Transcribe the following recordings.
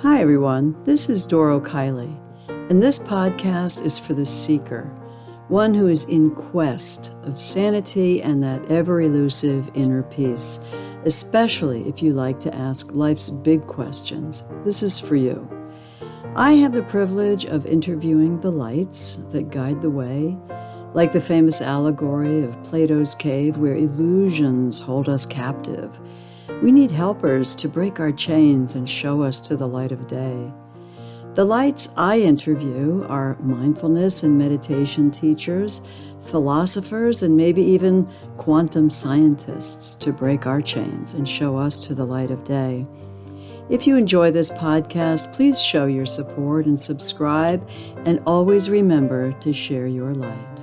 Hi, everyone. This is Doro Kiley, and this podcast is for the seeker, one who is in quest of sanity and that ever elusive inner peace, especially if you like to ask life's big questions. This is for you. I have the privilege of interviewing the lights that guide the way, like the famous allegory of Plato's cave where illusions hold us captive. We need helpers to break our chains and show us to the light of day. The lights I interview are mindfulness and meditation teachers, philosophers, and maybe even quantum scientists to break our chains and show us to the light of day. If you enjoy this podcast, please show your support and subscribe, and always remember to share your light.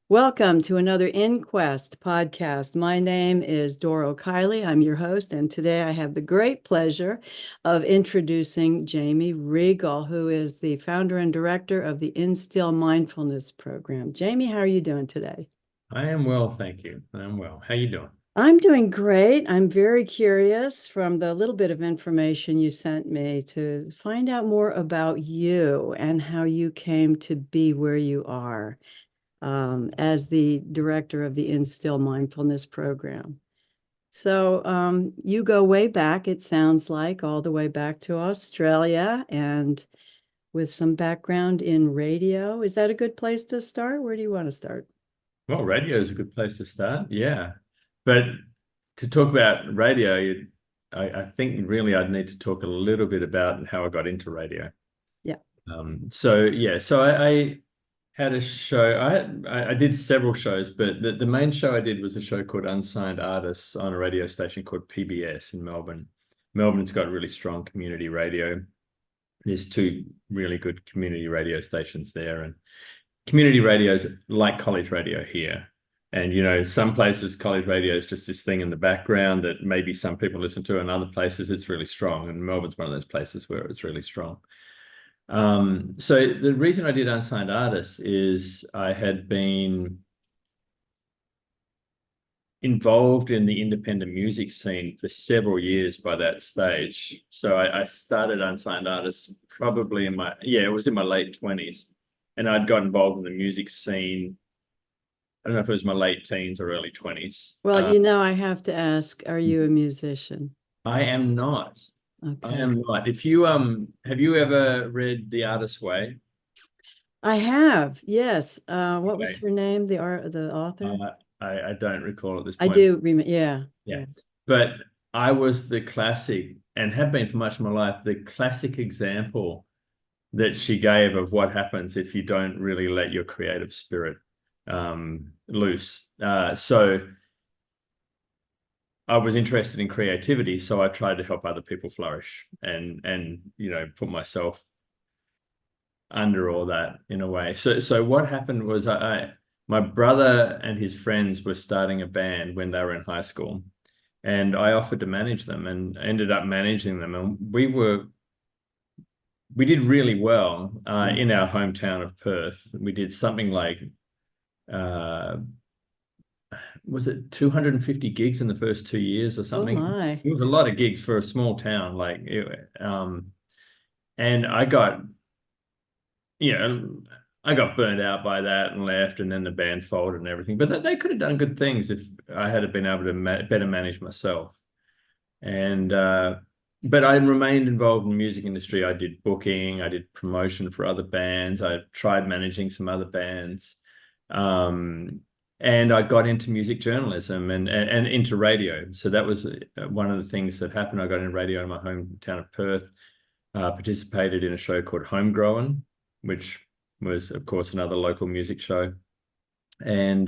Welcome to another InQuest podcast. My name is Doro Kiley. I'm your host, and today I have the great pleasure of introducing Jamie Reygle, who is the founder and director of the InStill Mindfulness program. Jamie, how are you doing today? I am well, thank you. I'm well. How you doing? I'm doing great. I'm very curious from the little bit of information you sent me to find out more about you and how you came to be where you are. As the director of the InStill Mindfulness program. So you go way back, it sounds like, all the way back to Australia and with some background in radio. Is that a good place to start? Where do you want to start? Well, radio is a good place to start. Yeah. But to talk about radio, I think really I'd need to talk a little bit about how I got into radio. Yeah. So I had a show. I did several shows, but the main show I did was a show called Unsigned Artists on a radio station called PBS in Melbourne. Melbourne's got really strong community radio. There's two really good community radio stations there, and community radio is like college radio here. And, you know, some places college radio is just this thing in the background that maybe some people listen to, and other places it's really strong. And Melbourne's one of those places where it's really strong. So the reason I did Unsigned Artists is I had been involved in the independent music scene for several years by that stage. So I started Unsigned Artists probably it was in my late 20s. And I'd got involved in the music scene. I don't know if it was my late teens or early 20s. Well, I have to ask, are you a musician? I am not. Okay. I am not. If you have you ever read The Artist's Way? I have, yes. What was Okay. her name, the author? I don't recall at this I point. do remember, yeah. Yeah. But I was the classic, and have been for much of my life, the classic example that she gave of what happens if you don't really let your creative spirit loose. So I was interested in creativity, so I tried to help other people flourish and put myself under all that in a way. So what happened was my brother and his friends were starting a band when they were in high school, and I offered to manage them and ended up managing them, and we did really well in our hometown of Perth. We did something like was it 250 gigs in the first 2 years or something? Oh my. It was a lot of gigs for a small town, and I got burned out by that and left, and then the band folded and everything. But they could have done good things if I had been able to better manage myself. And but I remained involved in the music industry. I did booking, I did promotion for other bands. I tried managing some other bands. And I got into music journalism and into radio. So that was one of the things that happened. I got into radio in my hometown of Perth, participated in a show called Homegrown, which was, of course, another local music show. And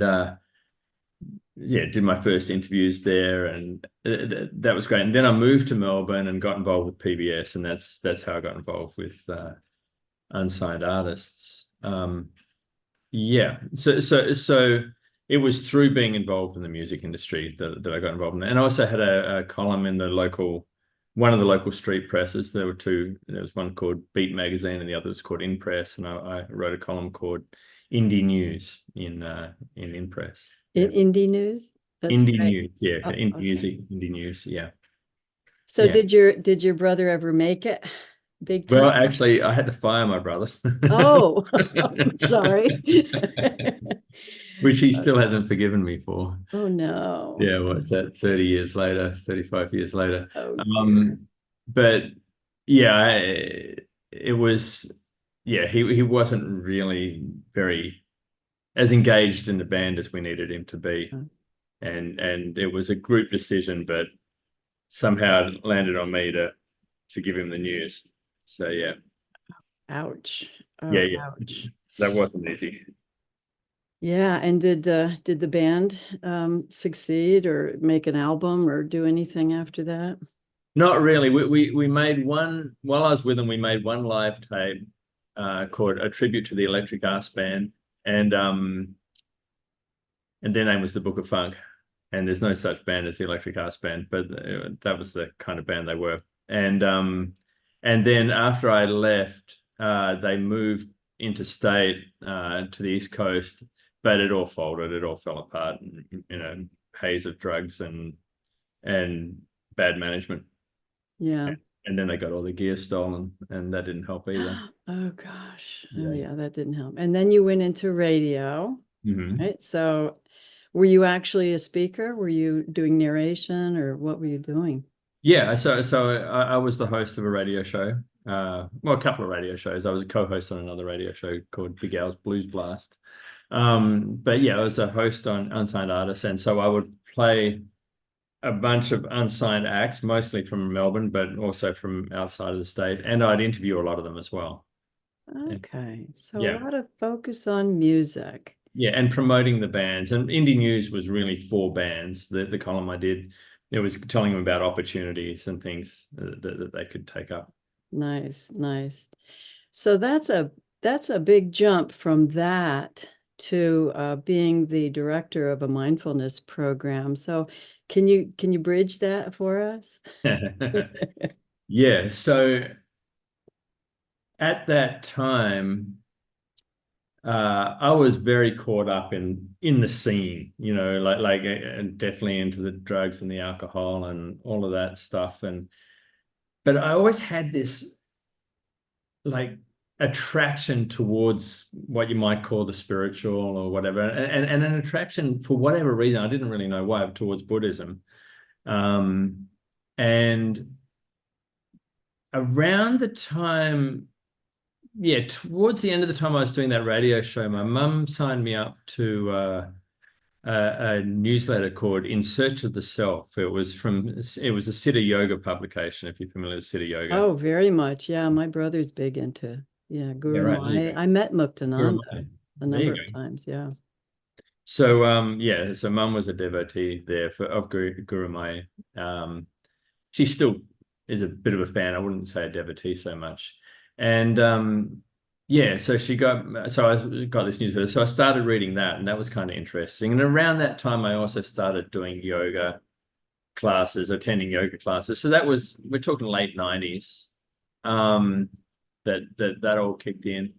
did my first interviews there, and that was great. And then I moved to Melbourne and got involved with PBS, and that's how I got involved with Unsigned Artists. So it was through being involved in the music industry that I got involved in it. And I also had a column in one of the local street presses. There were two. There was one called Beat Magazine and the other was called In Press. And I wrote a column called Indie News in In Press. In indie news? That's Indie great. News, yeah. Oh, Indie okay. music, indie news, yeah. So Yeah. did your brother ever make it big Well, time? actually, I had to fire my brother. Oh, I'm sorry. Which he still hasn't forgiven me for. Oh no. Yeah, what's that, 30 years later, 35 years later. Oh dear. But yeah, it was, yeah, he wasn't really very as engaged in the band as we needed him to be. And it was a group decision, but somehow it landed on me to give him the news. So yeah, Ouch. yeah, Oh, yeah. ouch. That wasn't easy. Yeah, and did the band succeed or make an album or do anything after that? Not really. We made one while I was with them. We made one live tape called "A Tribute to the Electric Arts Band," and and their name was the Book of Funk. And there's no such band as the Electric Arts Band, but that was the kind of band they were. And then after I left, they moved interstate to the East Coast, but it all folded. It all fell apart. Haze of drugs and bad management. Yeah. And then they got all the gear stolen, and that didn't help either. Oh gosh. Oh Yeah. yeah, that didn't help. And then you went into radio, Mhm. right? So were you actually a speaker? Were you doing narration or what were you doing? Yeah, so I was the host of a radio show. Well, a couple of radio shows. I was a co-host on another radio show called Big Al's Blues Blast. But yeah, I was a host on Unsigned Artists, and so I would play a bunch of unsigned acts, mostly from Melbourne, but also from outside of the state, and I'd interview a lot of them as well. And Okay. So a yeah, lot of focus on music. yeah, and promoting the bands. And Indie News was really for bands. The column I did, it was telling them about opportunities and things that they could take up. Nice, nice. So that's a big jump from that to being the director of a mindfulness program. So can you bridge that for us? Yeah, so at that time, I was very caught up in the scene, and definitely into the drugs and the alcohol and all of that stuff. But I always had this like attraction towards what you might call the spiritual or whatever, and an attraction for whatever reason, I didn't really know why, towards Buddhism. Um, and around the time, yeah, towards the end of the time I was doing that radio show, my mum signed me up to a newsletter called In Search of the Self. It was a Siddha Yoga publication, if you're familiar with Siddha Yoga. Oh, very much. Yeah, my brother's big into Yeah, Guru right. There you Mai. go. I met Guru Muktananda Mai. a There you number of go. times. Yeah. So yeah, so mum was a devotee there of Guru Mai. She still is a bit of a fan. I wouldn't say a devotee so much. And yeah, so I got this newsletter. So I started reading that, and that was kind of interesting. And around that time, I also started doing yoga classes, attending yoga classes. So we're talking late 90s, that all kicked in.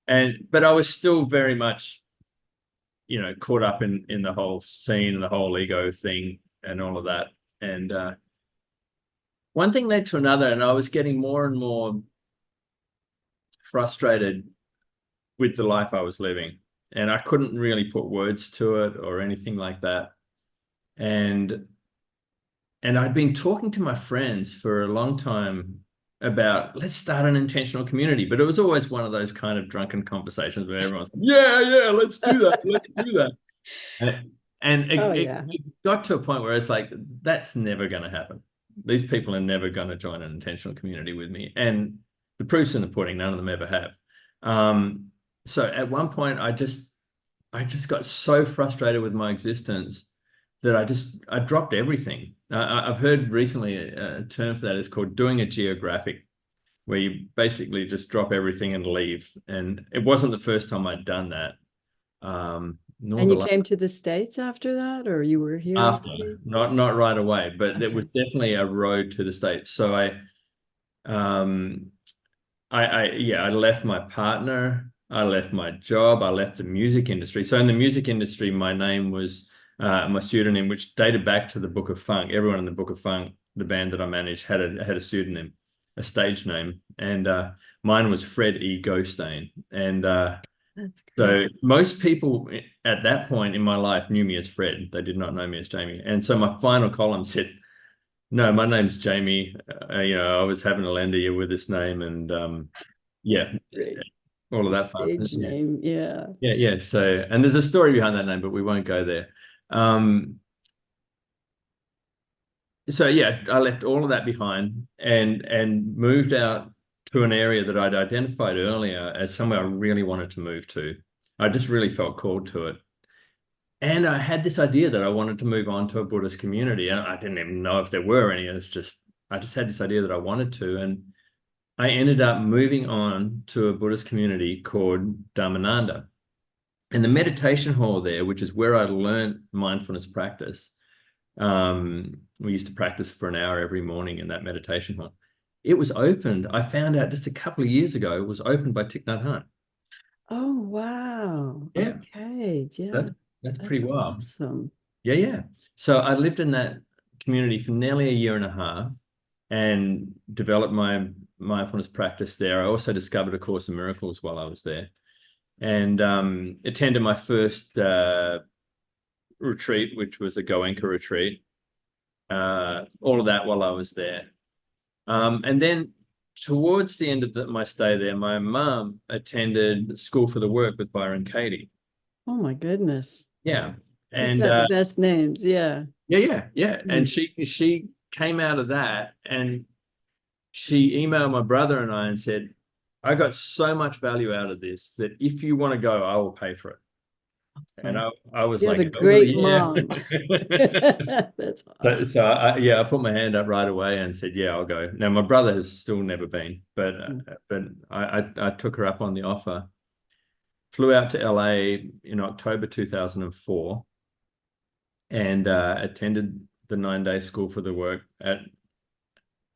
But I was still very much, caught up in the whole scene and the whole ego thing and all of that. And one thing led to another, and I was getting more and more frustrated with the life I was living. And I couldn't really put words to it or anything like that. And I'd been talking to my friends for a long time about, let's start an intentional community. But it was always one of those kind of drunken conversations where everyone's like, yeah, let's do that. Let's do that. And Oh it yeah. got to a point where it's like, that's never going to happen. These people are never going to join an intentional community with me. And the proof's in the pudding. None of them ever have. So at one point, I just got so frustrated with my existence that I dropped everything. I've heard recently a term for that is called doing a geographic, where you basically just drop everything and leave. And it wasn't the first time I'd done that. Nor And the you last. came to the States after that, or you were here After, already? not right away, but there was Okay. definitely a road to the States. So um, I left my partner, I left my job, I left the music industry. So in the music industry, my name was my pseudonym, which dated back to the Book of Funk. Everyone in the Book of Funk the band that I managed had a pseudonym, a stage name, and mine was Fred E. Ghostain. And That's so great. most people at that point in my life knew me as Fred. They did not know me as Jamie. And so my final column said, "No, my name's Jamie. I was having a lender year with this name, and yeah, Great. all of that fun. Stage name. Yeah. Yeah. So, and there's a story behind that name, but we won't go there. So yeah, I left all of that behind and moved out to an area that I'd identified earlier as somewhere I really wanted to move to. I just really felt called to it. And I had this idea that I wanted to move on to a Buddhist community. And I didn't even know if there were any. I just had this idea that I wanted to. And I ended up moving on to a Buddhist community called Dhammananda. And the meditation hall there, which is where I learned mindfulness practice, we used to practice for an hour every morning in that meditation hall. It was opened, I found out just a couple of years ago, it was opened by Thich Nhat Hanh. Oh, wow. Yeah, Okay. Yeah. that's That's pretty wild. awesome. Yeah. So I lived in that community for nearly a year and a half and developed my mindfulness practice there. I also discovered A Course in Miracles while I was there, and attended my first retreat, which was a Goenka retreat. All of that while I was there. And then towards the end of my stay there, my mum attended School for the Work with Byron Katie. Oh my goodness. Yeah. You've And got the best names. Yeah. yeah. And Mm. she came out of that, and she emailed my brother and I and said, "I got so much value out of this that if you want to go, I will pay for it." And Awesome. I was You have like, a "Oh great yeah." mom. That's awesome. So yeah, I put my hand up right away and said, "Yeah, I'll go." Now my brother has still never been, but Mm. I took her up on the offer. Flew out to LA in October 2004, and attended the 9-day School for the Work at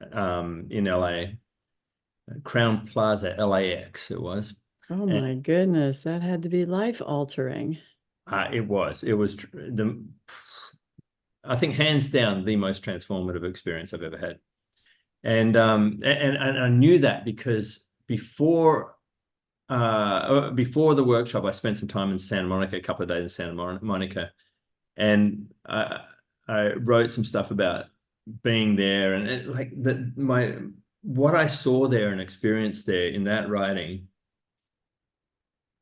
in LA, Crown Plaza, LAX. It was, Oh and my goodness. That had to be life altering. it was I think hands down the most transformative experience I've ever had. And I knew that because before the workshop, I spent some time in Santa Monica, a couple of days in Santa Monica, and I wrote some stuff about being there, and like what I saw there and experienced there in that writing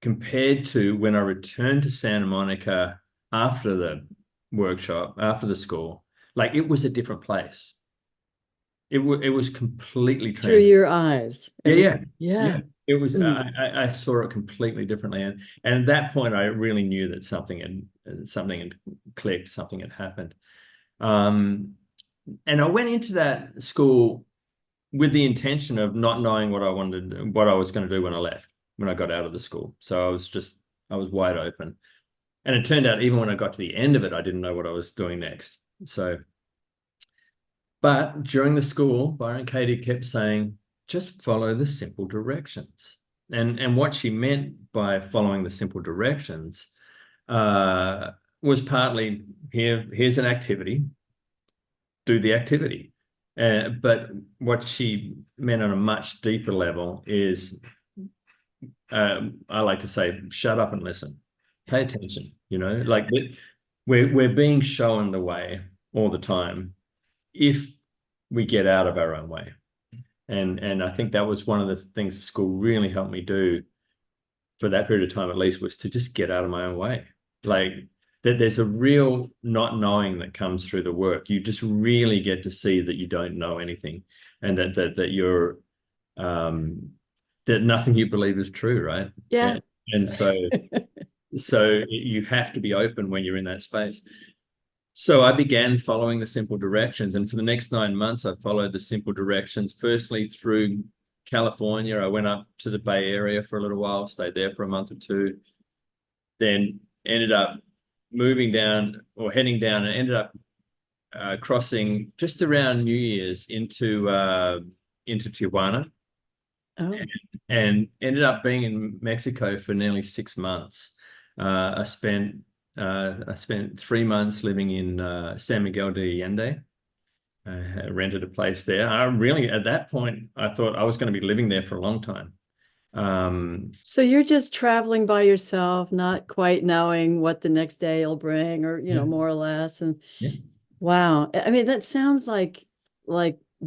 compared to when I returned to Santa Monica after the workshop, after the school, like it was a different place. It was completely Through trans. your eyes. Yeah. Yeah. It was. Mm. I saw it completely differently, and at that point, I really knew that something had clicked, something had happened. And I went into that school with the intention of not knowing what I was going to do when I left, when I got out of the school. So I was wide open, and it turned out even when I got to the end of it, I didn't know what I was doing next. So. But during the school, Byron Katie kept saying, just follow the simple directions. And what she meant by following the simple directions was partly here's an activity, do the activity. But what she meant on a much deeper level is, I like to say, shut up and listen, pay attention, like we're being shown the way all the time if we get out of our own way. And I think that was one of the things the school really helped me do for that period of time, at least, was to just get out of my own way. Like that there's a real not knowing that comes through the work. You just really get to see that you don't know anything, and that you're that nothing you believe is true, right? Yeah. And so you have to be open when you're in that space. So I began following the simple directions, and for the next 9 months, I followed the simple directions. Firstly, through California, I went up to the Bay Area for a little while, stayed there for a month or two, then ended up moving down or heading down, and ended up crossing just around New Year's into Tijuana, Oh, and ended up being in Mexico for nearly 6 months. I spent 3 months living in San Miguel de Allende, I rented a place there. I really, at that point, I thought I was going to be living there for a long time. So you're just traveling by yourself, not quite knowing what the next day will bring, or Yeah. more or less. And Yeah. wow, I mean, that sounds like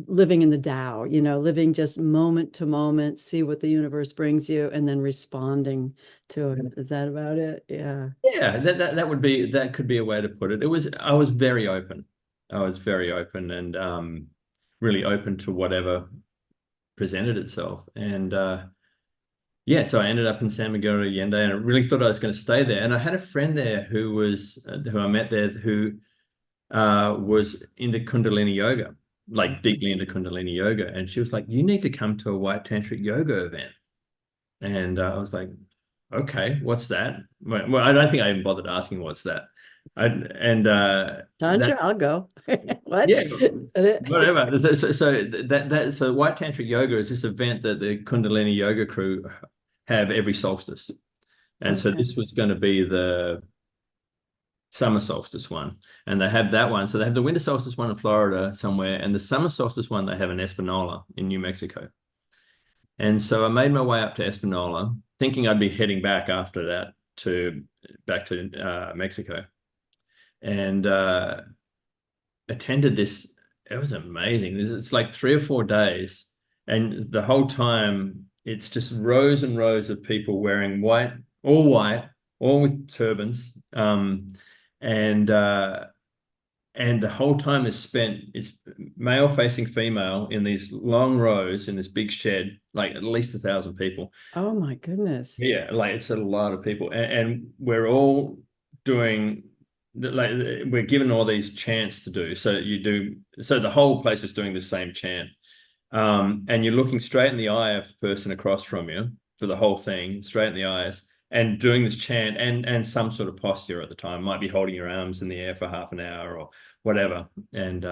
living in the Tao, living just moment to moment, see what the universe brings you, and then responding to it. Is that about it? Yeah. Yeah, that could be a way to put it. I was very open. I was very open and really open to whatever presented itself. And yeah, so I ended up in San Miguel de Allende, and I really thought I was going to stay there. And I had a friend there who I met there who was into Kundalini yoga, like deeply into Kundalini yoga. And she was like, "You need to come to a White Tantric yoga event." And I was like, "Okay, what's that?" Well, I don't think I even bothered asking what's that. That Tantra, I'll go. What? yeah, Is that it? whatever. So White Tantric Yoga is this event that the Kundalini Yoga crew have every solstice, and so Okay. this was going to be the summer solstice one, and they have that one. So they have the winter solstice one in Florida somewhere, and the summer solstice one they have in Espanola in New Mexico. And so I made my way up to Espanola, thinking I'd be heading back after that to back to Mexico, and attended this. It was amazing. It's like 3 or 4 days, and the whole time it's just rows and rows of people wearing white, all with turbans, and and the whole time is spent. It's male facing female in these long rows in this big shed, like at least 1,000 people. Oh my goodness. Yeah, like it's a lot of people, and we're all doing like we're given all these chants to do. So the whole place is doing the same chant, and you're looking straight in the eye of the person across from you for the whole thing, straight in the eyes, and doing this chant and some sort of posture at the time. Might be holding your arms in the air for half an hour or whatever, and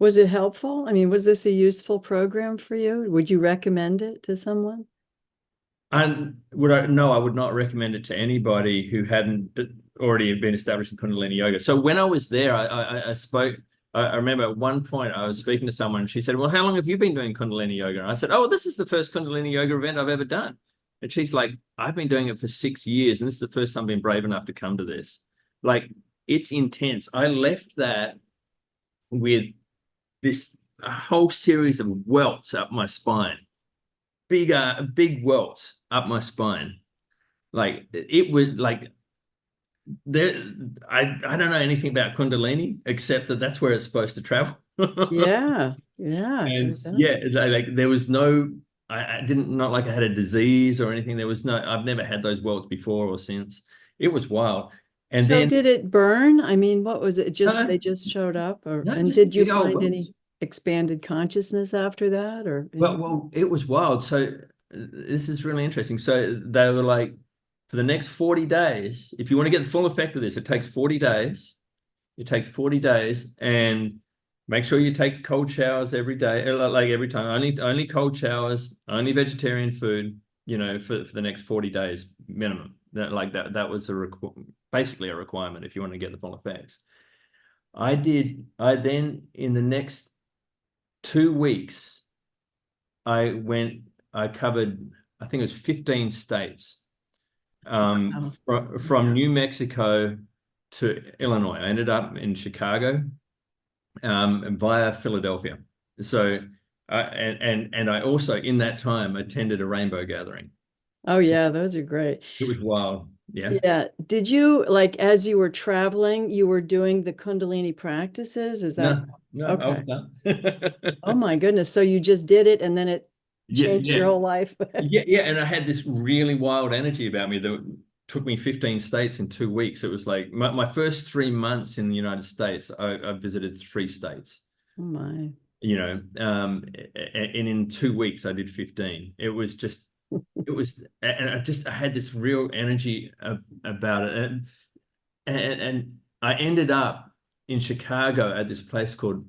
Was it helpful? I mean, was this a useful program for you? Would you recommend it to someone? And no, I would not recommend it to anybody who hadn't already been established in Kundalini yoga. So when I was there, I spoke. I remember at one point I was speaking to someone, and she said, "Well, how long have you been doing Kundalini yoga?" And I said, "Oh, this is the first Kundalini yoga event I've ever done." And she's like, "I've been doing it for 6 years, and this is the first time I've been brave enough to come to this. Like, it's intense." I left that with this a whole series of welts up my spine, big welts up my spine. Like it would like there. I don't know anything about Kundalini except that that's where it's supposed to travel. Yeah. Yeah. And Turns out. yeah, like there was no. I didn't not like I had a disease or anything. There was no. I've never had those welts before or since. It was wild. And So then did it burn? I mean, what was it? Just no, they just showed up, no, and just did you big old find any welts. expanded consciousness after that or Well, anything? well, it was wild. So this is really interesting. So they were like, for the next 40 days, if you want to get the full effect of this, it takes 40 days. It takes 40 days, and make sure you take cold showers every day, like every time. Only cold showers, only vegetarian food, for the next 40 days minimum. That was basically a requirement if you want to get the full effects. I then in the next 2 weeks, I covered, I think it was 15 states, Wow. from New Mexico to Illinois. I ended up in Chicago, via Philadelphia. So, and I also in that time attended a rainbow gathering. Oh So yeah, those are great. it was wild. Yeah. Yeah. Did you like as you were traveling, you were doing the Kundalini practices? Is that No, no, I okay? was done. Oh my goodness. So you just did it and then it Yeah, changed your yeah. whole life. Yeah. And I had this really wild energy about me that took me 15 states in 2 weeks. It was like my first 3 months in the United States, I visited 3 states, Oh my. and in 2 weeks I did 15. And I had this real energy about it. And I ended up in Chicago at this place called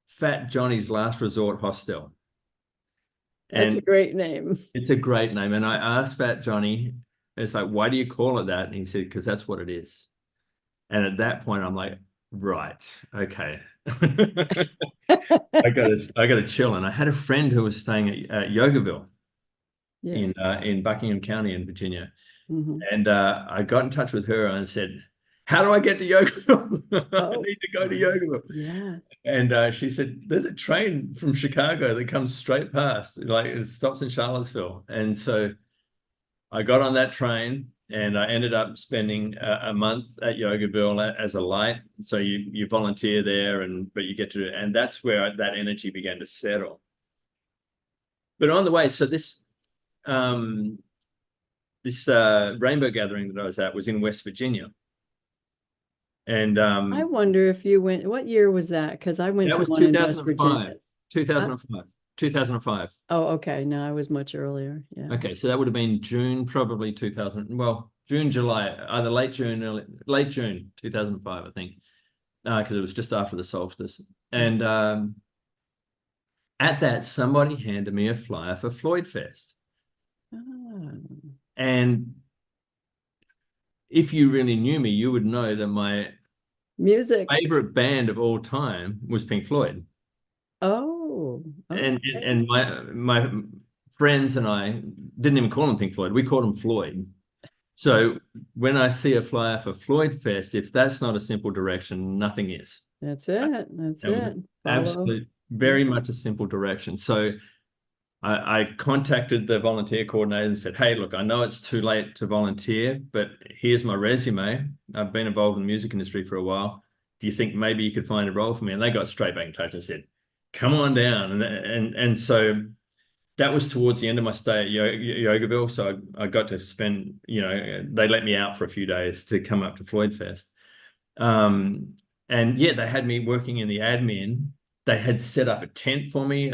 Fat Johnny's Last Resort Hostel. That's a And great name. it's a great name. And I asked Fat Johnny, it's like, why do you call it that? And he said, because that's what it is. And at that point, I'm like, right, okay. I got a chill. And I had a friend who was staying at Yogaville Yeah. in Buckingham County in Virginia. Hmm. And I got in touch with her and said, how do I get to Yogaville? I Oh, need to go to Yogaville. yeah. And she said, there's a train from Chicago that comes straight past, like it stops in Charlottesville. And so I got on that train and I ended up spending a month at Yogaville as a light. So you volunteer there but you get to, and that's where that energy began to settle. But on the way, so um, this rainbow gathering that I was at was in West Virginia. And I wonder if you went, what year was that? Because I went that to was one in West 2005, Virginia. 2005, 2005. Oh, okay. No, I was much earlier. Yeah. Okay, so that would have been June, probably 2000. Well, June, July, either late June 2005, I think, because it was just after the solstice. And at that, somebody handed me a flyer for Floyd Fest. Oh. And if you really knew me, you would know that my Music. favorite band of all time was Pink Floyd. Oh, And okay. and my friends and I didn't even call them Pink Floyd. We called them Floyd. So when I see a flyer for Floyd Fest, if that's not a simple direction, nothing is. That's it. That's That was it. Follow. absolutely Yeah. very much a simple direction. So I contacted the volunteer coordinator and said, hey, look, I know it's too late to volunteer, but here's my resume. I've been involved in the music industry for a while. Do you think maybe you could find a role for me? And they got straight back in touch and said, come on down. And so that was towards the end of my stay at Yogaville. So I got to spend, they let me out for a few days to come up to Floyd Fest. And yeah, they had me working in the admin. They had set up a tent for me.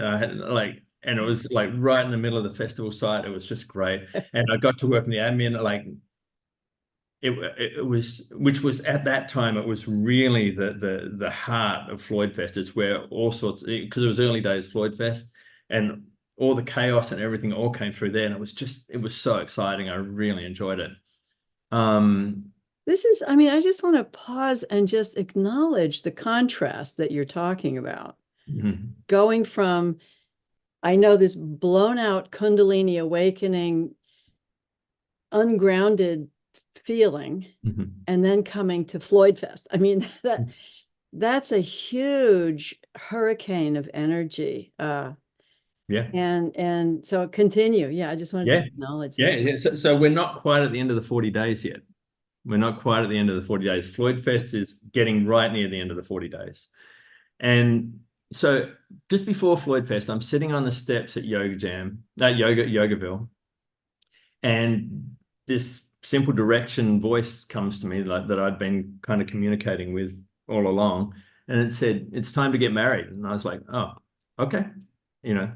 And it was like right in the middle of the festival site. It was just great. And I got to work in the admin, it was, which was at that time, it was really the heart of Floyd Fest. It's where all sorts, because it was early days Floyd Fest, and all the chaos and everything all came through there. And it was so exciting. I really enjoyed it. I mean, I just want to pause and just acknowledge the contrast that you're talking about. Mhm. Going from, I know, this blown out Kundalini awakening, ungrounded feeling, Mhm. and then coming to Floyd Fest. I mean, that's a huge hurricane of energy. Yeah. And so continue. Yeah, I just wanted to Yeah. acknowledge Yeah. that. Yeah. So we're not quite at the end of the 40 days yet. We're not quite at the end of the 40 days. Floyd Fest is getting right near the end of the 40 days. And so just before Floyd Fest, I'm sitting on the steps at Yogaville, and this simple direction voice comes to me, like that I'd been kind of communicating with all along. And it said, it's time to get married. And I was like, oh, okay. You know,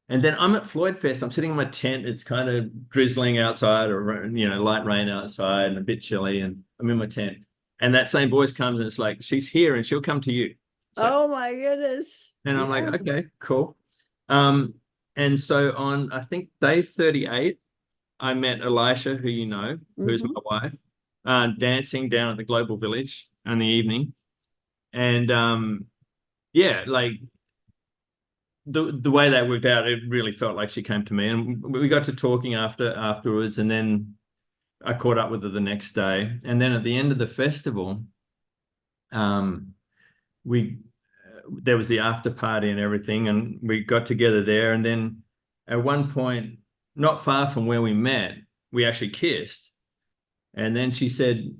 and then I'm at Floyd Fest. I'm sitting in my tent. It's kind of drizzling outside, or light rain outside, and a bit chilly. And I'm in my tent, and that same voice comes, and it's like, she's here, and she'll come to you. So, Oh my goodness. and I'm like, Yeah. okay, cool. Um, and so on, I think day 38, I met Elisha, who you know, who's Hmm. my wife, dancing down at the Global Village in the evening, and yeah, like the way that worked out, it really felt like she came to me, and we got to talking afterwards, and then I caught up with her the next day, and then at the end of the festival, um, we there was the after party and everything, and we got together there, and then at one point, not far from where we met, we actually kissed, and then she said,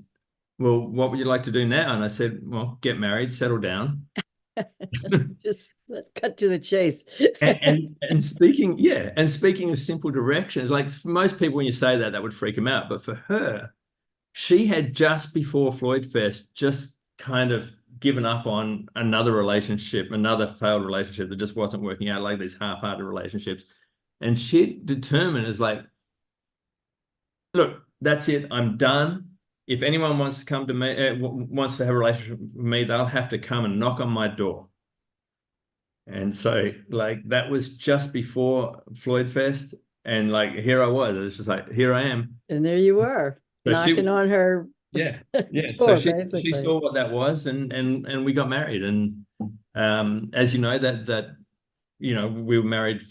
"Well, what would you like to do now?" And I said, "Well, get married, settle down." Just let's cut to the chase. And speaking of simple directions, like for most people, when you say that, that would freak them out. But for her, she had just before Floyd Fest just kind of given up on another relationship, another failed relationship that just wasn't working out, like these half-hearted relationships. And she determined, is like, look, that's it. I'm done. If anyone wants to come to me, wants to have a relationship with me, they'll have to come and knock on my door. And so, like, that was just before Floyd Fest. And like, here I was. It was just like, here I am. And there you were, So knocking on her Yeah. So Tour, she basically. saw what that was, and we got married. And as you know, that we were married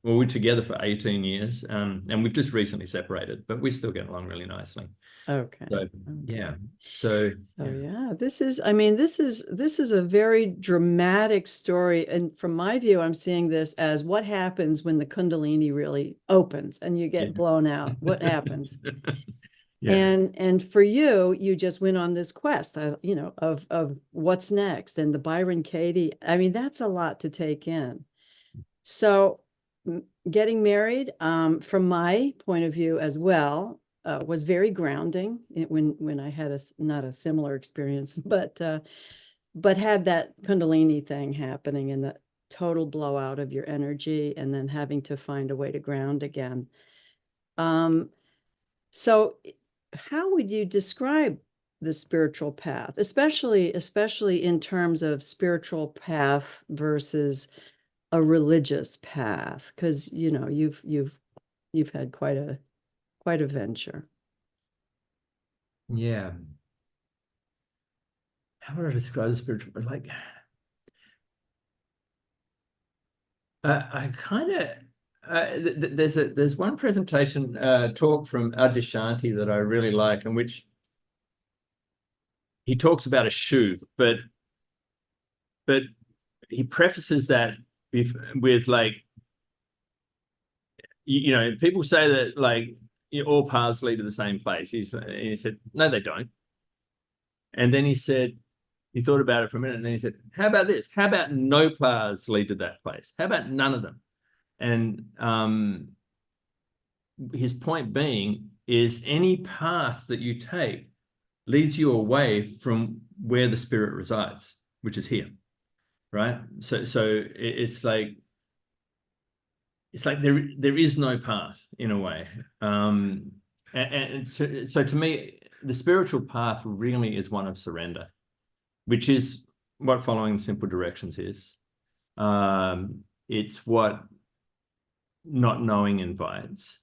we were together for 18 years, and we've just recently separated, but we still get along really nicely. Okay. So yeah. So yeah, this is a very dramatic story. And from my view, I'm seeing this as what happens when the Kundalini really opens and you get blown out. What happens? Yeah. And for you, you just went on this quest, of what's next. And the Byron Katie, I mean, that's a lot to take in. So getting married, from my point of view as well, was very grounding when I had not a similar experience, but had that Kundalini thing happening and the total blowout of your energy and then having to find a way to ground again. So how would you describe the spiritual path, especially in terms of spiritual path versus a religious path? Because you've had quite a venture. Yeah. How would I describe the spiritual? Like, I kind of there's one presentation talk from Adyashanti that I really like, in which he talks about a shoe, but he prefaces that with like, people say that like all paths lead to the same place. He said, no, they don't. And then he thought about it for a minute, and then he said, how about this? How about no paths lead to that place? How about none of them? And his point being is any path that you take leads you away from where the spirit resides, which is here, right? So it's like there is no path in a way. So to me, the spiritual path really is one of surrender, which is what following the simple directions is. It's what not knowing invites.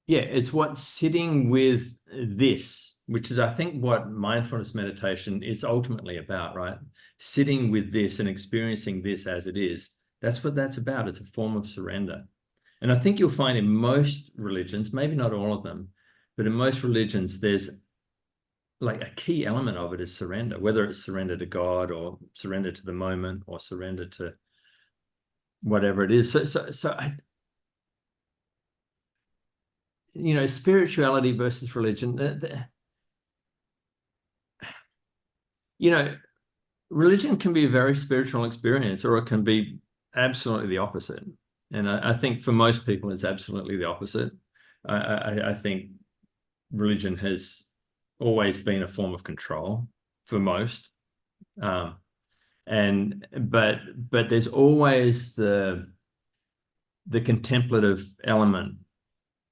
It's what sitting with this, which is, I think, what mindfulness meditation is ultimately about, right? Sitting with this and experiencing this as it is. That's what that's about. It's a form of surrender. And I think you'll find in most religions, maybe not all of them, but in most religions, there's like a key element of it is surrender, whether it's surrender to God or surrender to the moment or surrender to whatever it is. So spirituality versus religion, religion can be a very spiritual experience, or it can be absolutely the opposite. And I think for most people, it's absolutely the opposite. I think religion has always been a form of control for most. But there's always the contemplative element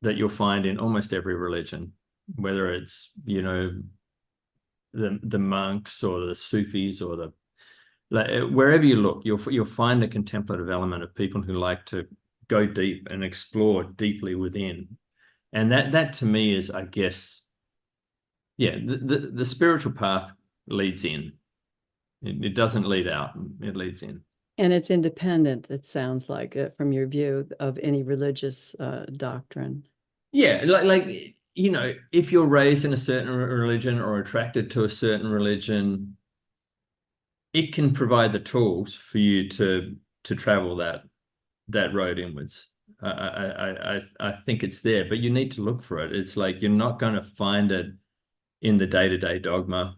that you'll find in almost every religion, whether it's, the monks or the Sufis or wherever you look, you'll find the contemplative element of people who like to go deep and explore deeply within. And that to me is, I guess, the spiritual path leads in. It doesn't lead out, it leads in. And it's independent, it sounds like, from your view of any religious doctrine. Yeah, if you're raised in a certain religion or attracted to a certain religion, it can provide the tools for you to travel that road inwards. I think it's there, but you need to look for it. It's like you're not going to find it in the day-to-day dogma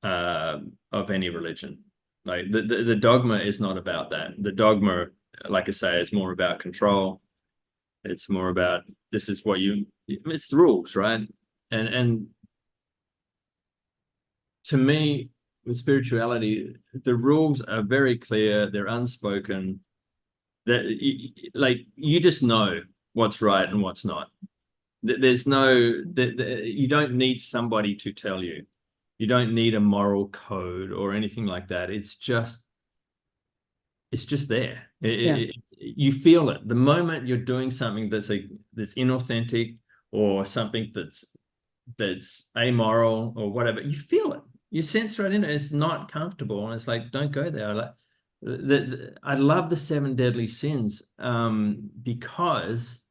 of any religion. Like the dogma is not about that. The dogma, like I say, is more about control. It's more about this is what it's the rules, right? And to me, with spirituality, the rules are very clear. They're unspoken. That you just know what's right and what's not. There's no you don't need somebody to tell you. You don't need a moral code or anything like that. It's just there. you feel it the moment you're doing something that's inauthentic, or something that's amoral or whatever. You feel it. You sense right in it. It's not comfortable, and it's like, don't go there. Like I love the seven deadly sins, because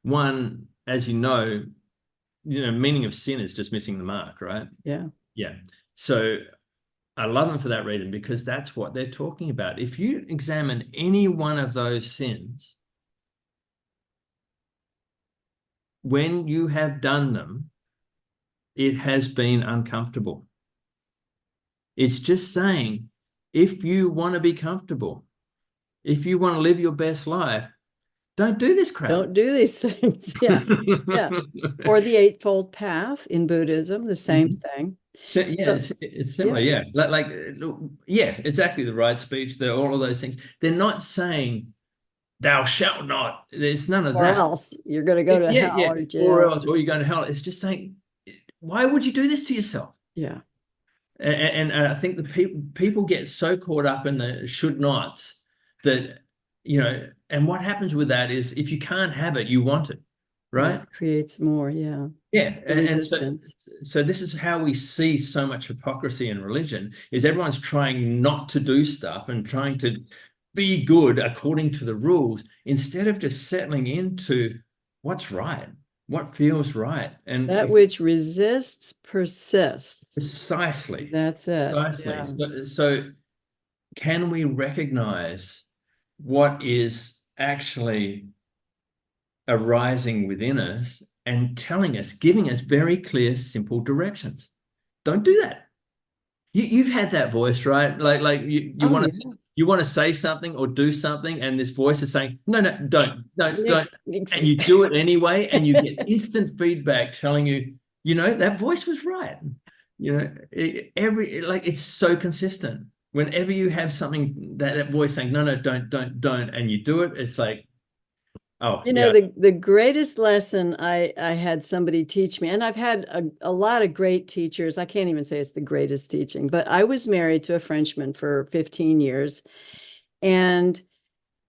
one, as you know, meaning of sin is just missing the mark, right? Yeah. Yeah. So I love them for that reason, because that's what they're talking about. If you examine any one of those sins, when you have done them, it has been uncomfortable. It's just saying, if you want to be comfortable, if you want to live your best life, don't do this crap. Don't do these things. Yeah. Yeah. Or the Eightfold Path in Buddhism, the same thing. So, yeah, it's similar. Yeah. Yeah, exactly. The right speech, all of those things. They're not saying thou shalt not. There's none of Or that. else you're going to go to hell or Or jail. else, or you're going to hell. It's just saying, why would you do this to yourself? Yeah. And I think the people get so caught up in the should nots that, and what happens with that is, if you can't have it, you want it, right? It creates more. Yeah. Yeah. The resistance. So this is how we see so much hypocrisy in religion, is everyone's trying not to do stuff and trying to be good according to the rules, instead of just settling into what's right, what feels right. And That which resists persists. precisely. That's it. Precisely. Yeah. So can we recognize what is actually arising within us and telling us, giving us very clear, simple directions? Don't do that. You've had that voice, right? Like you Oh, want yeah. to say something or do something, and this voice is saying, no, don't, and you do it anyway, and you get instant feedback telling you, that voice was right. It's so consistent. Whenever you have something, that voice saying, no, don't, and you do it, it's like, oh, yeah. The greatest lesson I had somebody teach me, and I've had a lot of great teachers. I can't even say it's the greatest teaching, but I was married to a Frenchman for 15 years. And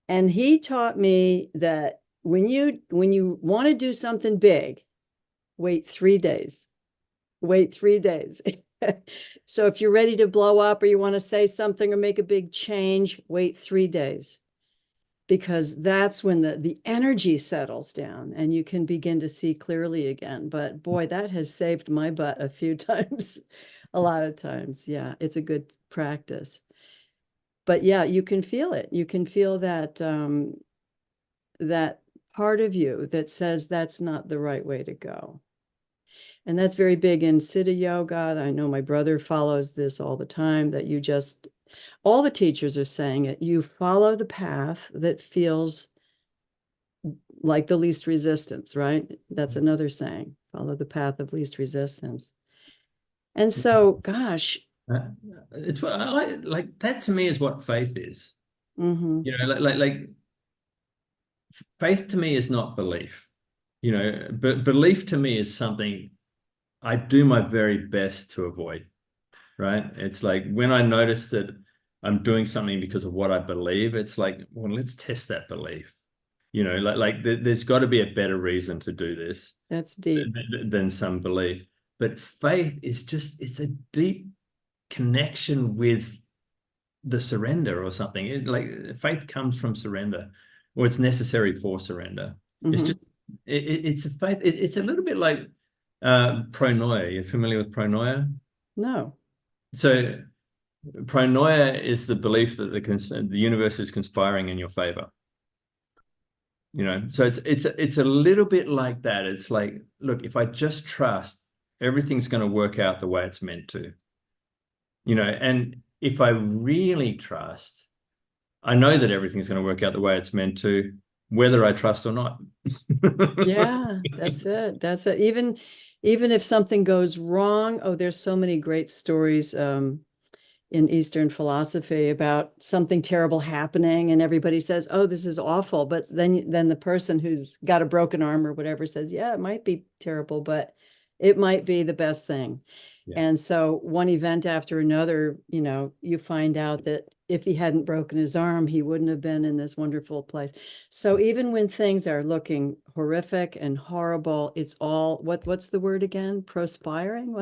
he taught me that when you want to do something big, wait 3 days. Wait 3 days. So if you're ready to blow up, or you want to say something or make a big change, wait 3 days. Because that's when the energy settles down and you can begin to see clearly again. But boy, that has saved my butt a few times, a lot of times. Yeah, it's a good practice. But yeah, you can feel it. You can feel that that part of you that says that's not the right way to go. And that's very big in Siddha Yoga. I know my brother follows this all the time, that all the teachers are saying it. You follow the path that feels like the least resistance, right? That's another saying, follow the path of least resistance. And so, gosh. It's what I like that. To me is what faith is. Mm-hmm. Like faith to me is not belief, but belief to me is something I do my very best to avoid, right? It's like when I notice that I'm doing something because of what I believe, it's like, well, let's test that belief. There's got to be a better reason to do this. That's deep. Than some belief. But faith is it's a deep connection with the surrender or something. Like faith comes from surrender, or it's necessary for surrender. Mm-hmm. It's a faith. It's a little bit like pronoia. You're familiar with pronoia? No. So pronoia is the belief that the universe is conspiring in your favor. So it's a little bit like that. It's like, look, if I just trust, everything's going to work out the way it's meant to. And if I really trust, I know that everything's going to work out the way it's meant to, whether I trust or not. Yeah, that's it. That's it. Even if something goes wrong, there's so many great stories in Eastern philosophy about something terrible happening, and everybody says, "Oh, this is awful." But then the person who's got a broken arm or whatever says, "Yeah, it might be terrible, but it might be the best thing." Yeah. And so one event after another, you find out that if he hadn't broken his arm, he wouldn't have been in this wonderful place. So even when things are looking horrific and horrible, it's all, what's the word again? Prospiring?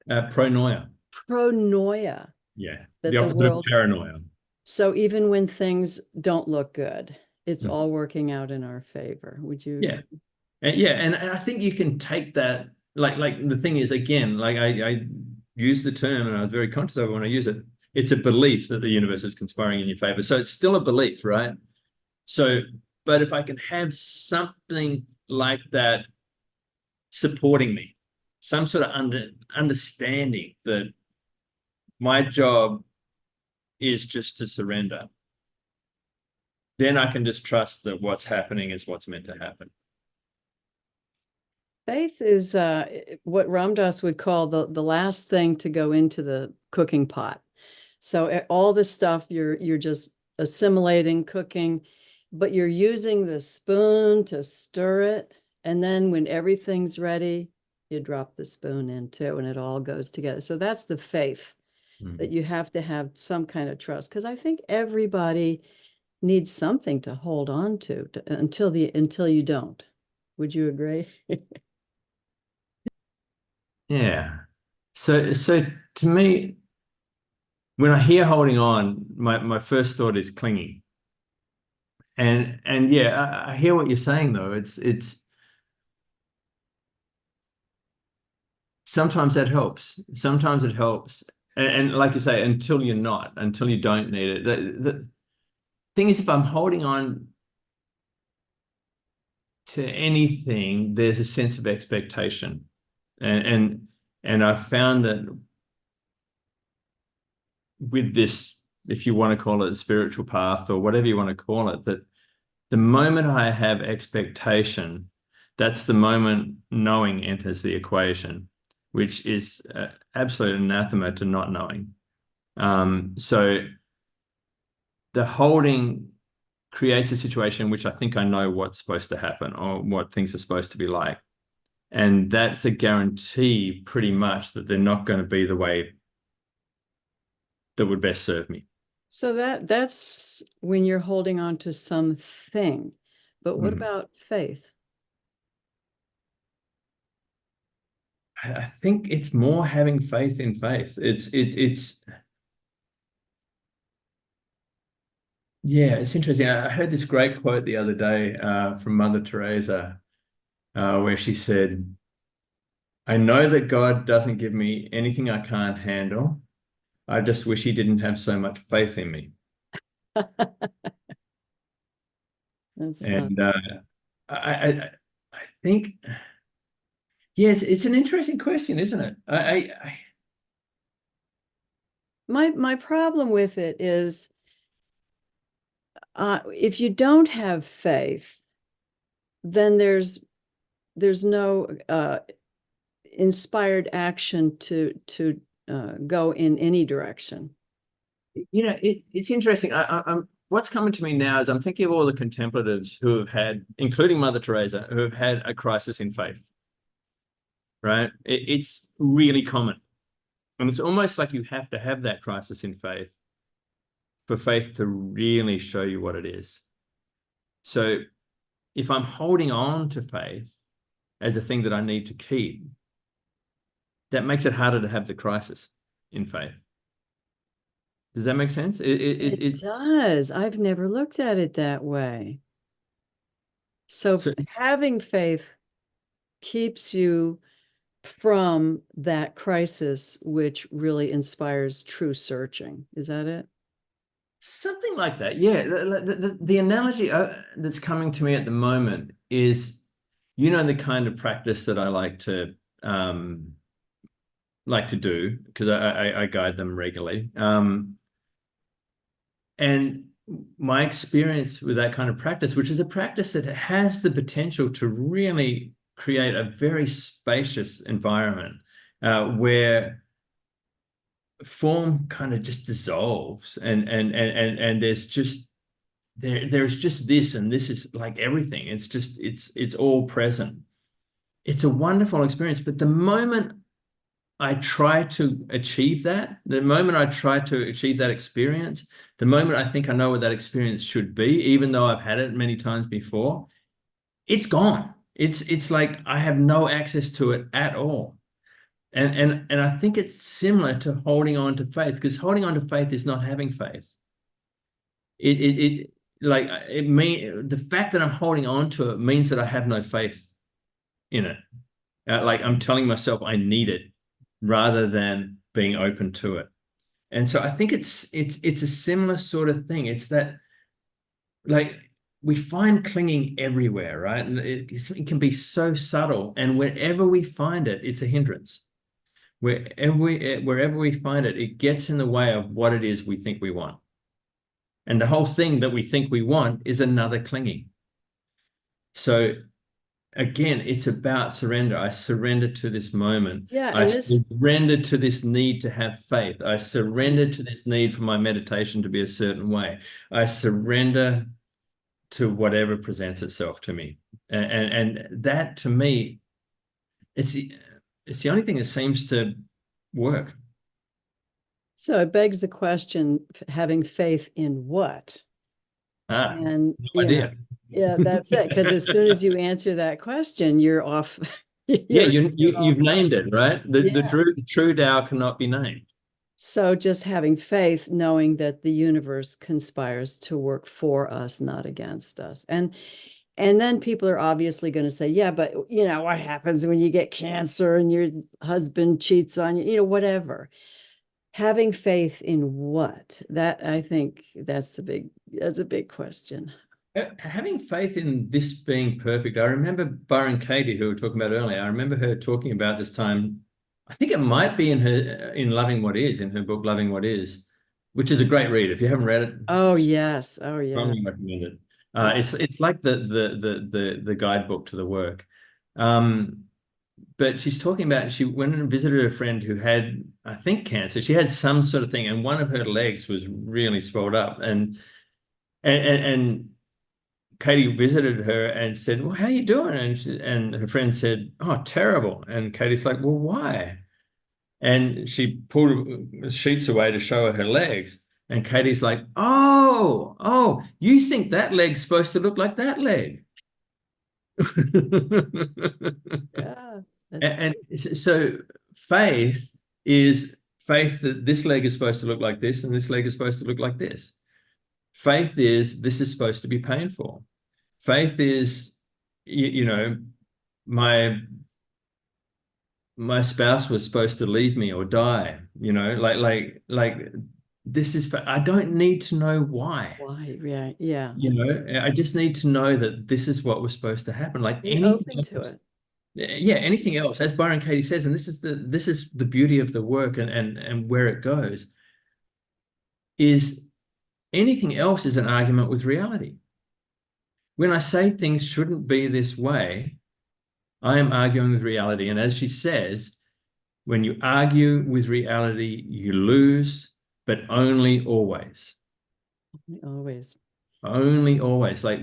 Pronoia. Pronoia. Yeah, That the the opposite of world, paranoia. so even when things don't look good, it's Mm. all working out in our favor. Would you Yeah. agree? And I think you can take that, like the thing is, again, like I use the term and I was very conscious of it when I use it. It's a belief that the universe is conspiring in your favor. So it's still a belief, right? So, but if I can have something like that supporting me, some sort of understanding that my job is just to surrender, then I can just trust that what's happening is what's meant to happen. Faith is what Ram Dass would call the last thing to go into the cooking pot. So all this stuff you're just assimilating, cooking, but you're using the spoon to stir it. And then when everything's ready, you drop the spoon in too, and it all goes together. So that's the faith that you have to have some kind of trust. Because I think everybody needs something to hold on to until you don't. Would you agree? Yeah. So to me, when I hear holding on, my first thought is clinging. And yeah, I hear what you're saying though. It's sometimes that helps. Sometimes it helps. And like you say, until you're not, until you don't need it. The thing is, if I'm holding on to anything, there's a sense of expectation. And I've found that with this, if you want to call it a spiritual path or whatever you want to call it, that the moment I have expectation, that's the moment knowing enters the equation, which is absolute anathema to not knowing. So the holding creates a situation in which I think I know what's supposed to happen or what things are supposed to be like. And that's a guarantee pretty much that they're not going to be the way that would best serve me. So that's when you're holding on to something. But what Mm. about faith? I think it's more having faith in faith. It's yeah, it's interesting. I heard this great quote the other day from Mother Teresa, where she said, "I know that God doesn't give me anything I can't handle. I just wish he didn't have so much faith in me." That's fun. And I think, yes, it's an interesting question, isn't it? My problem with it is if you don't have faith, then there's no inspired action to go in any direction. It's interesting. I'm what's coming to me now is I'm thinking of all the contemplatives who have had, including Mother Teresa, who have had a crisis in faith, right? It's really common. And it's almost like you have to have that crisis in faith for faith to really show you what it is. So if I'm holding on to faith as a thing that I need to keep, that makes it harder to have the crisis in faith. Does that make sense? It does. I've never looked at it that way. So having faith keeps you from that crisis, which really inspires true searching. Is that it? something like that. Yeah. The analogy that's coming to me at the moment is, the kind of practice that I like to do because I guide them regularly. And my experience with that kind of practice, which is a practice that has the potential to really create a very spacious environment where form kind of just dissolves and there's just there's just this, and this is like everything. It's all present. It's a wonderful experience. But the moment I try to achieve that, the moment I try to achieve that experience, the moment I think I know what that experience should be, even though I've had it many times before, it's gone. It's like I have no access to it at all. And I think it's similar to holding on to faith, because holding on to faith is not having faith. It like the fact that I'm holding on to it means that I have no faith in it. Like I'm telling myself I need it rather than being open to it. And so I think it's a similar sort of thing. It's that, like, we find clinging everywhere, right? And it can be so subtle, and wherever we find it, it's a hindrance. Wherever we find it, it gets in the way of what it is we think we want. And the whole thing that we think we want is another clinging. So again, it's about surrender. I surrender to this moment. Yeah, I and this, surrender to this need to have faith. I surrender to this need for my meditation to be a certain way. I surrender to whatever presents itself to me. And that, to me, it's the only thing that seems to work. so it begs the question, having faith in what? And, No idea. yeah, that's it. Because as soon as you answer that question, you're off. Yeah, You're off. you've named it, right? The Yeah. true Tao cannot be named. So just having faith, knowing that the universe conspires to work for us, not against us. And then people are obviously going to say, yeah, but what happens when you get cancer and your husband cheats on you, whatever. Having faith in what? That, I think that's a big question. Having faith in this being perfect. I remember Byron Katie, who we were talking about earlier. I remember her talking about this time. I think it might be in Loving What Is, in her book Loving What Is, which is a great read. If you haven't read it, Oh, yes. Oh, yeah. strongly recommend it. Yeah. It's like the guidebook to the work. But she's talking about, she went and visited a friend who had, I think, cancer. She had some sort of thing, and one of her legs was really swelled up. And Katie visited her and said, "Well, how are you doing?" And her friend said, "Oh, terrible." And Katie's like, "Well, why?" And she pulled sheets away to show her legs. And Katie's like, "Oh, you think that leg's supposed to look like that leg?" Yeah. That's And so faith is faith that this leg is supposed to look like this and this leg is supposed to look like this. Faith is this is supposed to be painful. Faith is, my spouse was supposed to leave me or die, like this is, I don't need to know why. why. Yeah. Yeah. I just need to know that this is what was supposed to happen. Like Be anything open to else, it. yeah, anything else, as Byron Katie says, and this is the beauty of the work, and where it goes, is anything else is an argument with reality. When I say things shouldn't be this way, I am arguing with reality. And as she says, when you argue with reality, you lose, but only always. Always. Only always. Like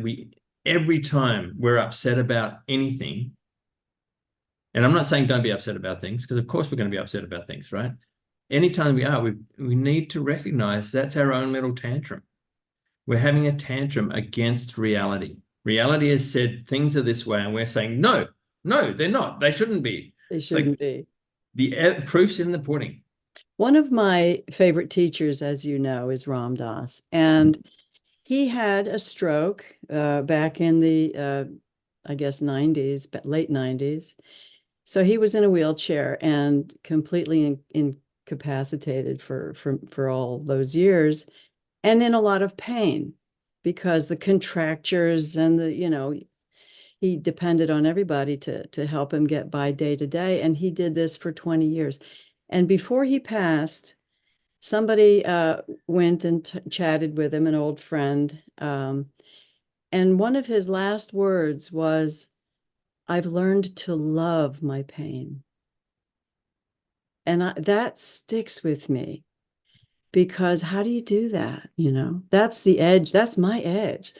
every time we're upset about anything, and I'm not saying don't be upset about things, because of course we're going to be upset about things, right? Anytime we are, we need to recognize that's our own little tantrum. We're having a tantrum against reality. Reality has said things are this way, and we're saying, no, they're not. They shouldn't be. They It's like shouldn't be. the proof's in the pudding. One of my favorite teachers, as you know, is Ram Dass. And he had a stroke back in the, I guess, 90s, but late 90s. So he was in a wheelchair and completely incapacitated for all those years, and in a lot of pain because the contractures and he depended on everybody to help him get by day to day. And he did this for 20 years. And before he passed, somebody went and chatted with him, an old friend. And one of his last words was, "I've learned to love my pain." And that sticks with me, because how do you do that? That's the edge. That's my edge.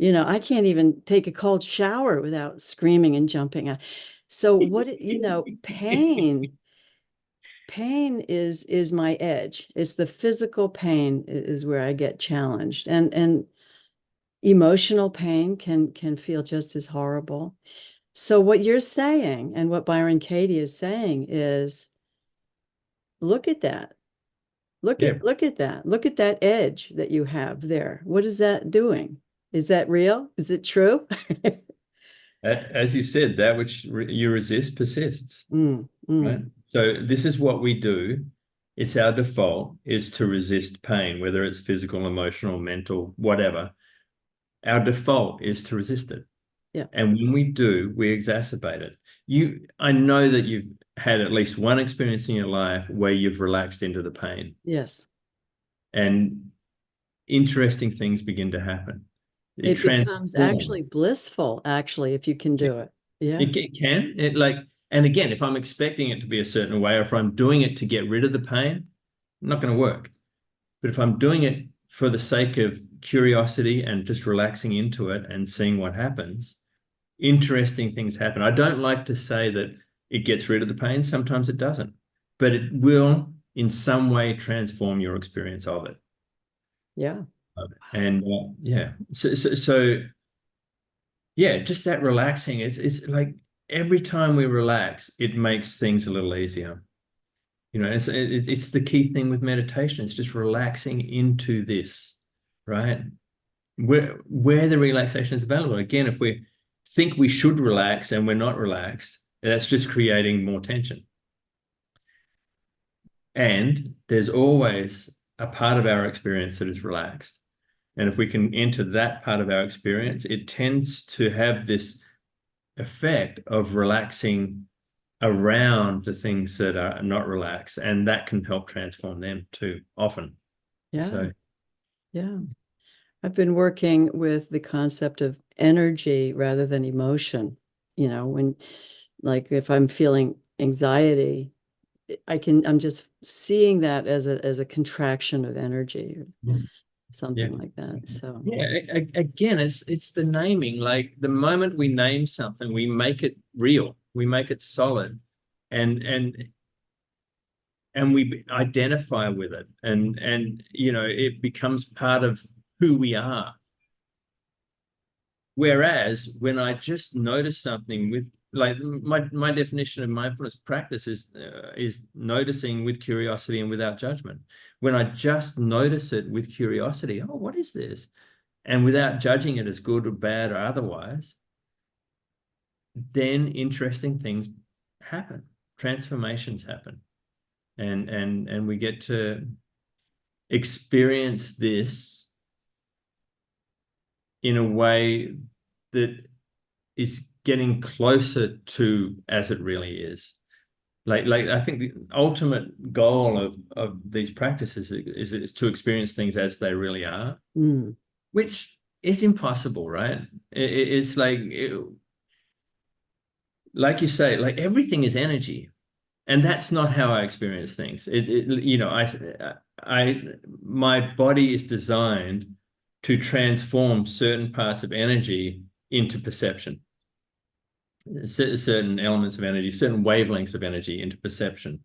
I can't even take a cold shower without screaming and jumping. So pain. pain is my edge. It's the physical pain is where I get challenged, and emotional pain can feel just as horrible. So what you're saying and what Byron Katie is saying is, look at that. Look Yeah. at look at that. Look at that edge that you have there. What is that doing? Is that real? Is it true? As you said, that which you resist persists, Mm, right? mm. So this is what we do. It's our default is to resist pain, whether it's physical, emotional, mental, whatever. Our default is to resist it. Yeah. And when we do, we exacerbate it. I know that you've had at least one experience in your life where you've relaxed into the pain, Yes. and interesting things begin to happen. It It becomes transforms. actually blissful, actually, if you can do it. Yeah. It can. And again, if I'm expecting it to be a certain way, or if I'm doing it to get rid of the pain, not going to work. But if I'm doing it for the sake of curiosity and just relaxing into it and seeing what happens, interesting things happen. I don't like to say that it gets rid of the pain. Sometimes it doesn't, but it will in some way transform your experience of it. Yeah. And yeah, so yeah, just that relaxing. It's like every time we relax, it makes things a little easier. It's the key thing with meditation. It's just relaxing into this, right? Where the relaxation is available. Again, if we think we should relax and we're not relaxed, that's just creating more tension. And there's always a part of our experience that is relaxed. And if we can enter that part of our experience, it tends to have this effect of relaxing around the things that are not relaxed, and that can help transform them too, often. Yeah. So Yeah. I've been working with the concept of energy rather than emotion. When, like, if I'm feeling anxiety, I'm just seeing that as a contraction of energy or yeah. something like that. So Yeah, again, it's the naming. Like the moment we name something, we make it real, we make it solid, and we identify with it, and it becomes part of who we are. Whereas when I just notice something with, like, my definition of mindfulness practice is noticing with curiosity and without judgment. When I just notice it with curiosity, oh, what is this? And without judging it as good or bad or otherwise, then interesting things happen, transformations happen, and we get to experience this in a way that is getting closer to as it really is. Like I think the ultimate goal of these practices is to experience things as they really are, which is impossible, right? It's like you say, like everything is energy, and that's not how I experience things. My body is designed to transform certain parts of energy into perception, certain elements of energy, certain wavelengths of energy into perception.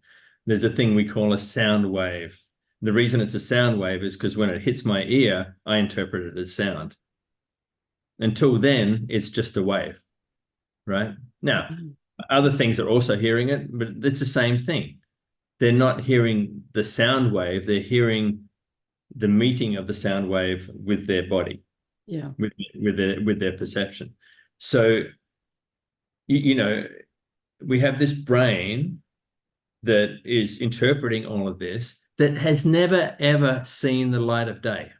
There's a thing we call a sound wave. The reason it's a sound wave is because when it hits my ear, I interpret it as sound. Until then, it's just a wave, right? Now, other things are also hearing it, but it's the same thing. They're not hearing the sound wave, they're hearing the meeting of the sound wave with their body, yeah. with their perception. So, we have this brain that is interpreting all of this that has never, ever seen the light of day.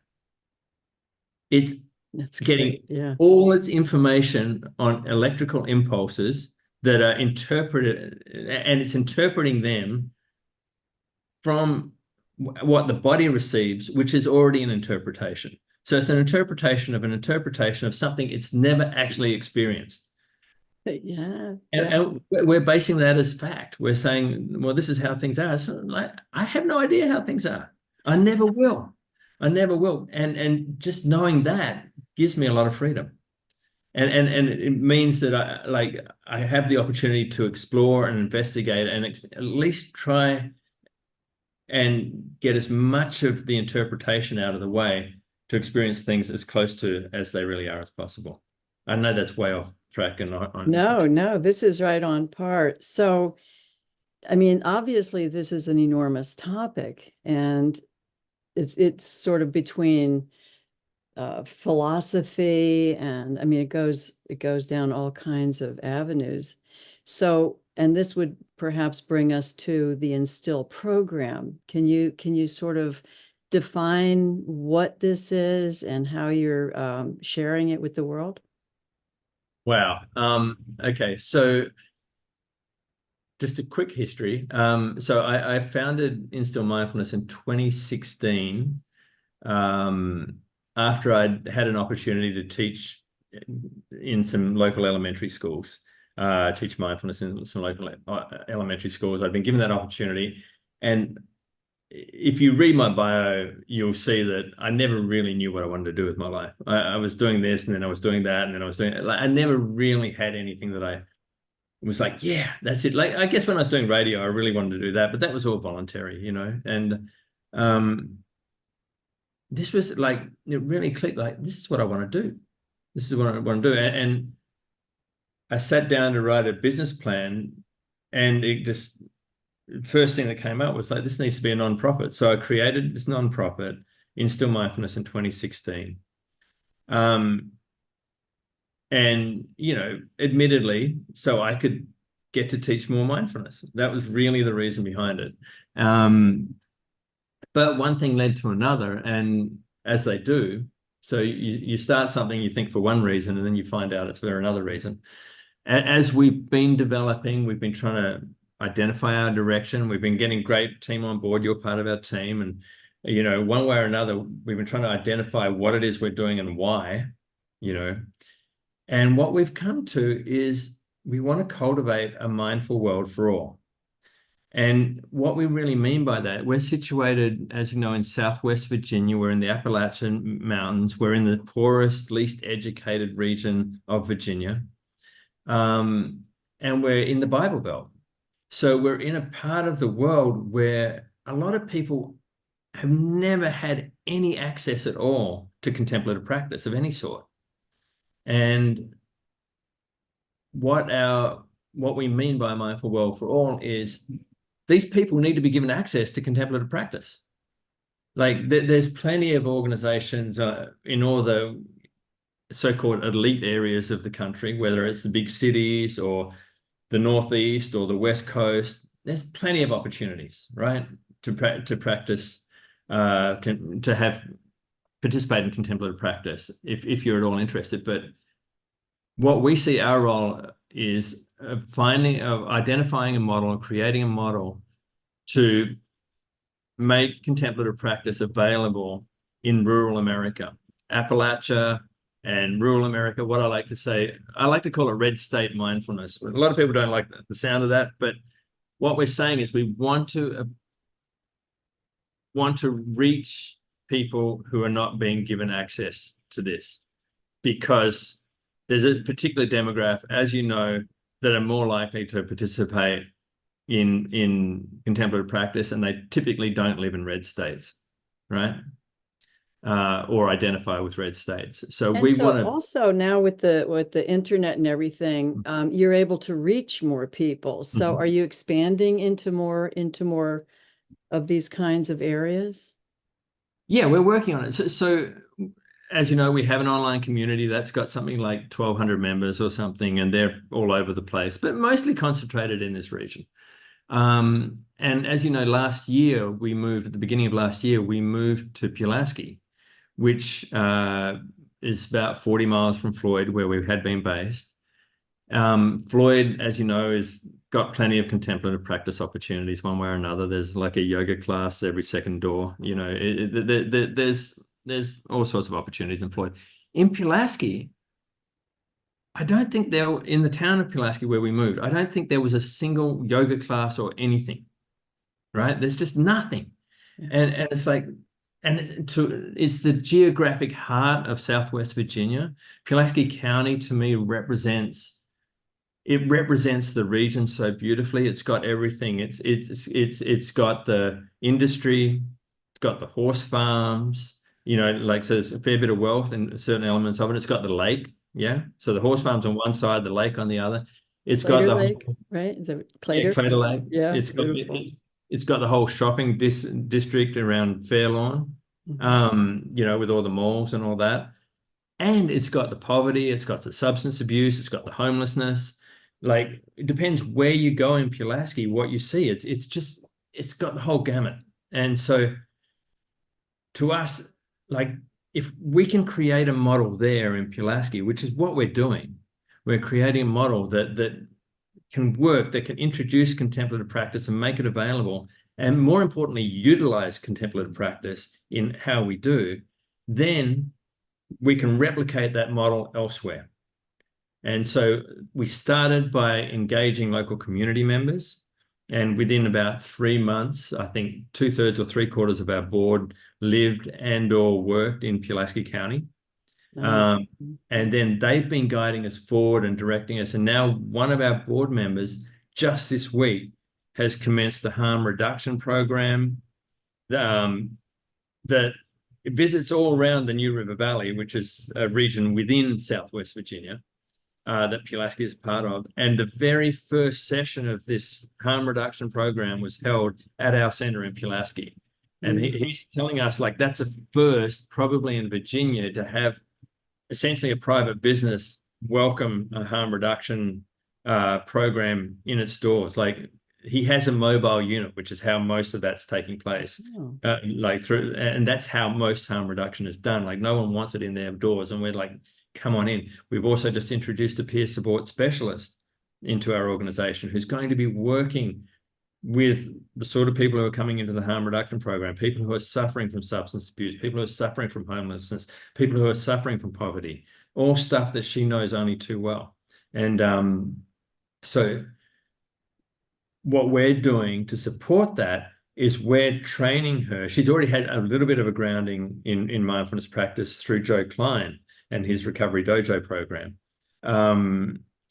It's That's getting great. Yeah. all its information on electrical impulses that are interpreted, and it's interpreting them from what the body receives, which is already an interpretation. So it's an interpretation of something it's never actually experienced. Yeah. And we're basing that as fact. We're saying, well, this is how things are. So, like, I have no idea how things are. I never will. I never will. And just knowing that gives me a lot of freedom. And it means that I have the opportunity to explore and investigate and at least try and get as much of the interpretation out of the way to experience things as close to as they really are as possible. I know that's way off track and No, this is right on par. So, I mean, obviously, this is an enormous topic, and it's sort of between philosophy, and I mean, it goes down all kinds of avenues. So, and this would perhaps bring us to the InStill program. Can you sort of define what this is and how you're sharing it with the world? Wow. Okay, so just a quick history. So I founded InStill Mindfulness in 2016, after I'd had an opportunity to teach in some local elementary schools, teach mindfulness in some local elementary schools. I'd been given that opportunity. And if you read my bio, you'll see that I never really knew what I wanted to do with my life. I was doing this, and then I was doing that, and then I was doing, like, I never really had anything that I was like, yeah, that's it. Like, I guess when I was doing radio, I really wanted to do that, but that was all voluntary, you know. And this was like, it really clicked, like, this is what I want to do. This is what I want to do. And I sat down to write a business plan, and it just, first thing that came up was like, this needs to be a nonprofit. So I created this nonprofit, InStill Mindfulness, in 2016. And, you know, admittedly, so I could get to teach more mindfulness. That was really the reason behind it. But one thing led to another, and as they do, so you start something, you think for one reason, and then you find out it's for another reason. As we've been developing, we've been trying to identify our direction. We've been getting great team on board. You're part of our team. And, you know, one way or another, we've been trying to identify what it is we're doing and why, you know. And what we've come to is we want to cultivate a mindful world for all. And what we really mean by that, we're situated, as you know, in Southwest Virginia. We're in the Appalachian Mountains. We're in the poorest, least educated region of Virginia. And we're in the Bible Belt. So we're in a part of the world where a lot of people have never had any access at all to contemplative practice of any sort. And what we mean by a mindful world for all is these people need to be given access to contemplative practice. Like, there's plenty of organizations in all the so-called elite areas of the country, whether it's the big cities or the Northeast or the West Coast. There's plenty of opportunities, right, to practice, to participate in contemplative practice if you're at all interested. But what we see our role is identifying a model, creating a model to make contemplative practice available in rural America, Appalachia and rural America. What I like to say, I like to call it red state mindfulness. A lot of people don't like the sound of that, but what we're saying is we want to reach people who are not being given access to this, because there's a particular demographic, as you know, that are more likely to participate in contemplative practice, and they typically don't live in red states, right? Or identify with red states. So we want to also now with the internet and everything, you're able to reach more people. So are you expanding into more of these kinds of areas? Yeah, we're working on it. So as you know, we have an online community that's got something like 1,200 members or something, and they're all over the place, but mostly concentrated in this region. And as you know, at the beginning of last year, we moved to Pulaski, which is about 40 miles from Floyd, where we had been based. Floyd, as you know, has got plenty of contemplative practice opportunities one way or another. There's like a yoga class every second door. You know, there's all sorts of opportunities in Floyd. In Pulaski, I don't think in the town of Pulaski where we moved, I don't think there was a single yoga class or anything, right? There's just nothing. Yeah. And it's like, it's the geographic heart of Southwest Virginia. Pulaski County to me represents it represents the region so beautifully. It's got everything. It's got the industry, it's got the horse farms, like, so there's a fair bit of wealth in certain elements of it. It's got the lake, yeah. So the horse farms on one side, the lake on the other. It's got Claytor the Lake, whole, right? Is it yeah, Claytor? Crater Lake. Yeah, It's got beautiful. it's got the whole shopping district around Fairlawn, with all the malls and all that. And it's got the poverty, it's got the substance abuse, it's got the homelessness. Like, it depends where you go in Pulaski, what you see. It's got the whole gamut. And so to us, like, if we can create a model there in Pulaski, which is what we're doing, we're creating a model that can work, that can introduce contemplative practice and make it available, and more importantly, utilize contemplative practice in how we do, then we can replicate that model elsewhere. And so we started by engaging local community members. And within about 3 months, I think 2/3 or 3/4 of our board lived and or worked in Pulaski County. Nice. And then they've been guiding us forward and directing us. And now one of our board members just this week has commenced a harm reduction program that visits all around the New River Valley, which is a region within Southwest Virginia that Pulaski is part of. And the very first session of this harm reduction program was held at our center in Pulaski. And he's telling us, like, that's a first probably in Virginia to have essentially a private business welcome a harm reduction program in its doors. Like, he has a mobile unit, which is how most of that's taking place. And that's how most harm reduction is done. Like, no one wants it in their doors, and we're like, come on in. We've also just introduced a peer support specialist into our organization who's going to be working with the sort of people who are coming into the harm reduction program, people who are suffering from substance abuse, people who are suffering from homelessness, people who are suffering from poverty, all stuff that she knows only too well. And so what we're doing to support that is we're training her. She's already had a little bit of a grounding in mindfulness practice through Joe Klein and his Recovery Dojo program,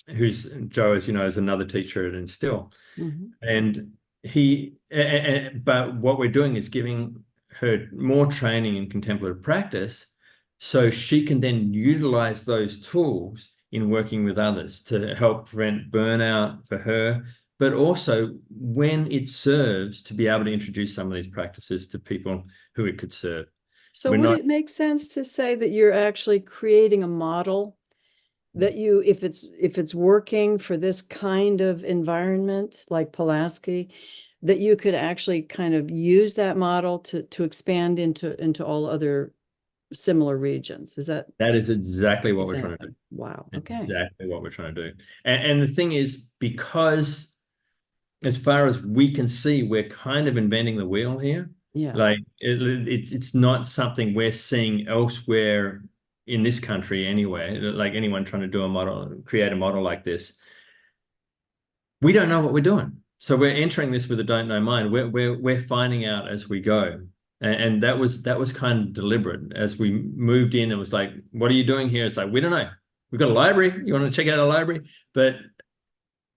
who's Joe, as you know, is another teacher at InStill. And but what we're doing is giving her more training in contemplative practice so she can then utilize those tools in working with others to help prevent burnout for her, but also when it serves to be able to introduce some of these practices to people who it could serve. So would it make sense to say that you're actually creating a model that if it's working for this kind of environment like Pulaski, that you could actually kind of use that model to expand into all other similar regions? That is exactly what we're trying to do. Wow. Okay. Exactly what we're trying to do. And the thing is, because as far as we can see, we're kind of inventing the wheel here. Yeah. Like, it's not something we're seeing elsewhere in this country anyway. Like, anyone trying to do a model, create a model like this, we don't know what we're doing. So we're entering this with a don't know mind. We're finding out as we go. And that was kind of deliberate. As we moved in, it was like, what are you doing here? It's like, we don't know. We've got a library. You want to check out a library? But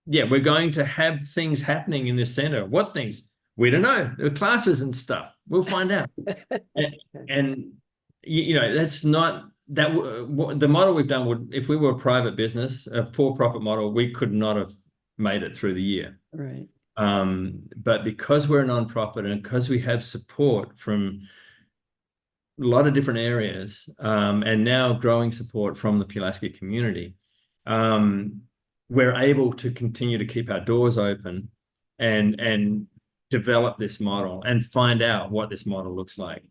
yeah, we're going to have things happening in this center. What things? We don't know. The classes and stuff. We'll find out. and that's not that. The model we've done would, if we were a private business, a for-profit model, we could not have made it through the year. Right. But because we're a nonprofit and because we have support from a lot of different areas, and now growing support from the Pulaski community, we're able to continue to keep our doors open and develop this model and find out what this model looks like.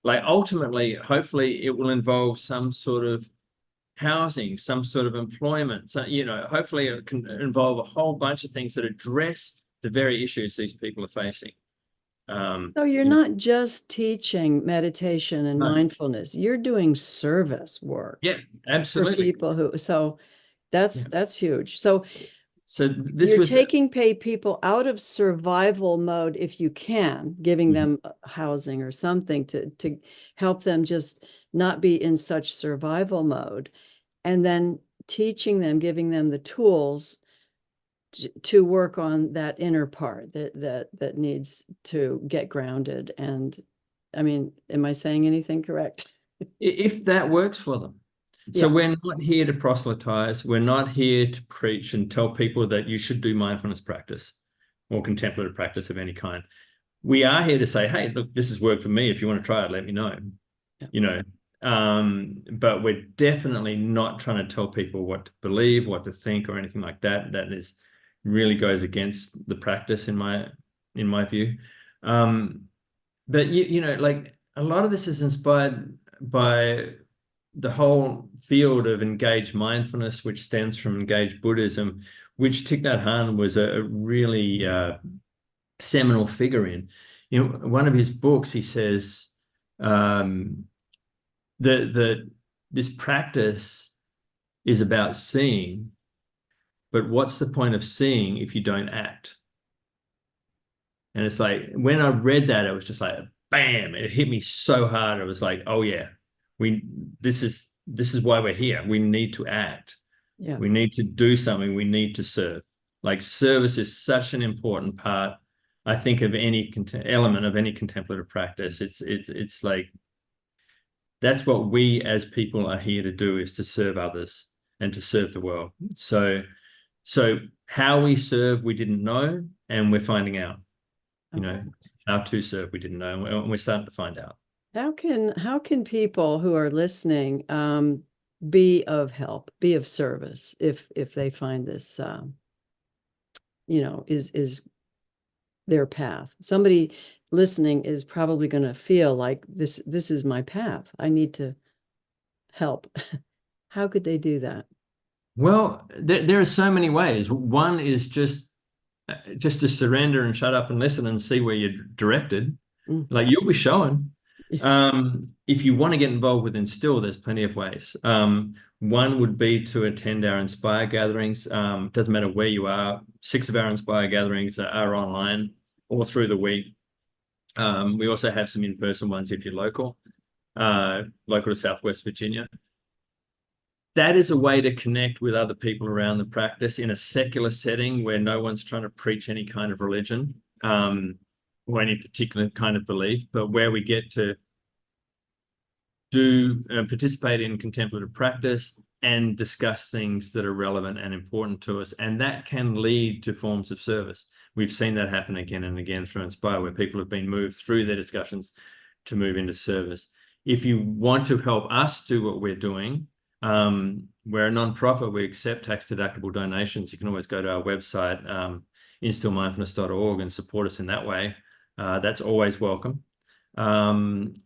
Like, ultimately, hopefully it will involve some sort of housing, some sort of employment. So, hopefully it can involve a whole bunch of things that address the very issues these people are facing. So you're not just teaching meditation and mindfulness, you're doing service work. Yeah, absolutely. For people that's huge. So this you're was taking people out of survival mode, if you can, giving them housing or something to help them just not be in such survival mode, and then teaching them, giving them the tools to work on that inner part that needs to get grounded. And I mean, am I saying anything correct? If that works for them. So Yeah. we're not here to proselytize. We're not here to preach and tell people that you should do mindfulness practice or contemplative practice of any kind. We are here to say, hey, look, this has worked for me. If you want to try it, let me know. Yeah. You know, but we're definitely not trying to tell people what to believe, what to think, or anything like that. That is really goes against the practice in my view. But you know, like a lot of this is inspired by the whole field of engaged mindfulness, which stems from engaged Buddhism, which Thich Nhat Hanh was a really seminal figure in. You know, one of his books, he says that this practice is about seeing, but what's the point of seeing if you don't act? And it's like, when I read that, it was just like, bam, it hit me so hard. It was like, oh yeah, this is why we're here. We need to act. Yeah. We need to do something. We need to serve. Like, service is such an important part, I think, of any element of any contemplative practice. It's like, that's what we as people are here to do, is to serve others and to serve the world. So how we serve, we didn't know, and we're finding out. You know, how to serve, we didn't know, and we're starting to find out. How can people who are listening be of help, be of service if they find this is their path? Somebody listening is probably going to feel like this is my path. I need to help. How could they do that? Well, there are so many ways. One is just to surrender and shut up and listen and see where you're directed. Mm. Like, you'll be shown. Yeah. If you want to get involved with InStill, there's plenty of ways. One would be to attend our Inspire gatherings. Doesn't matter where you are. 6 of our Inspire gatherings are online all through the week. We also have some in-person ones if you're local to Southwest Virginia. That is a way to connect with other people around the practice in a secular setting where no one's trying to preach any kind of religion or any particular kind of belief, but where we get to participate in contemplative practice and discuss things that are relevant and important to us. And that can lead to forms of service. We've seen that happen again and again through Inspire, where people have been moved through their discussions to move into service. If you want to help us do what we're doing, we're a non-profit. We accept tax-deductible donations. You can always go to our website, InStillMindfulness.org, and support us in that way. That's always welcome. And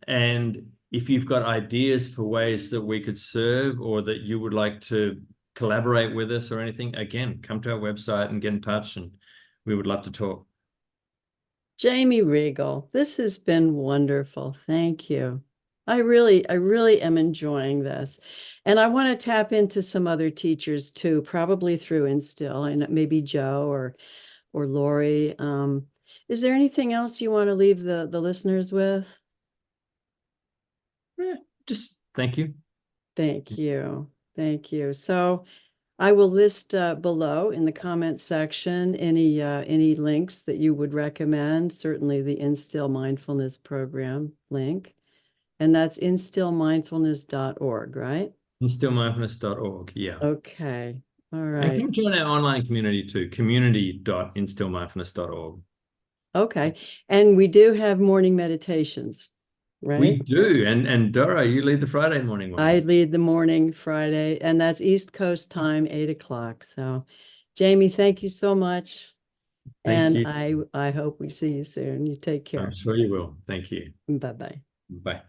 if you've got ideas for ways that we could serve, or that you would like to collaborate with us or anything, again, come to our website and get in touch, and we would love to talk. Jamie Reygle, this has been wonderful. Thank you. I really am enjoying this. And I want to tap into some other teachers too, probably through InStill, and maybe Joe or Lori. Is there anything else you want to leave the listeners with? Yeah, just thank you. Thank you. Thank you. So I will list below in the comments section any links that you would recommend. Certainly the InStill Mindfulness program link. And that's instillmindfulness.org, right? InStillMindfulness.org, yeah. Okay. All And right. come join our online community too, community.instillmindfulness.org. Okay. And we do have morning meditations, We right? do. And Doro, you lead the Friday morning I ones. lead the morning Friday, and that's East Coast time, 8 o'clock. So, Jamie, thank you so much. Thank And you. I hope we see you soon. You take I'm care. sure you will. Thank you. Bye-bye. Bye.